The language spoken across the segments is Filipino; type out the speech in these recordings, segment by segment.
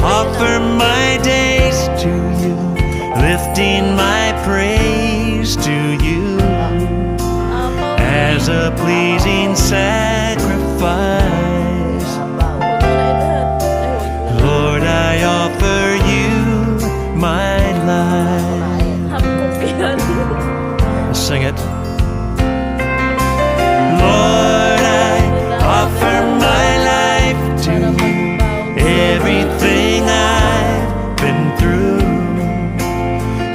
offer my days to you, lifting my praise to you as a pleasing sacrifice. Lord, I offer you my life. Sing it. Lord, I offer my life to you, everything I've been through.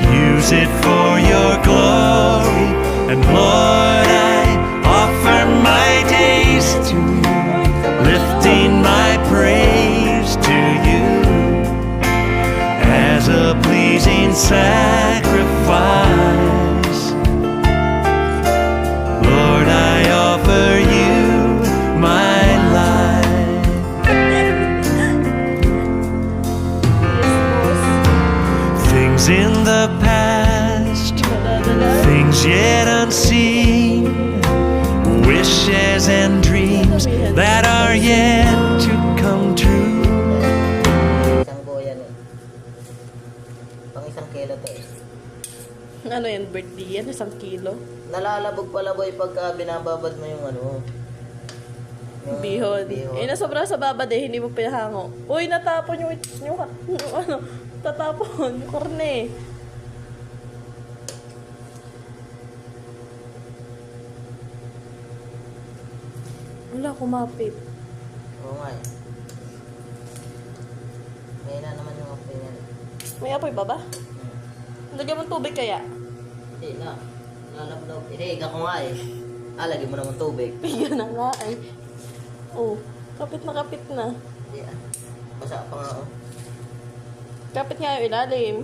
Use it for your glory, and Lord, I offer my days to you, lifting my praise to you as a pleasing sacrifice. Lord, I offer you my life. Things in the past, things yet unseen, wishes and dreams that are yet to come true. Isang boyan eh. Pang isang kilo to eh. Ano yan, birthday yan? 1 kilo? Nalalabog pala boy pagka binababad mo yung ano. Yung Bihon. Eh, nasobra sa babad eh, hindi mo pinahango. Uy, natapon yung ano, tatapon, yung korne. Wala, kumapit. Oo nga eh. Ngayon na naman yung apoy yan. May apoy ba ba? Lagyan mo tubig kaya? Hindi na. Lalablaw. Iniiga ko nga eh. Lagyan mo naman tubig. Yun na nga eh. Oh, kapit na kapit na. Hindi ah. Basa pa nga oh. Kapit nga yung ilalim.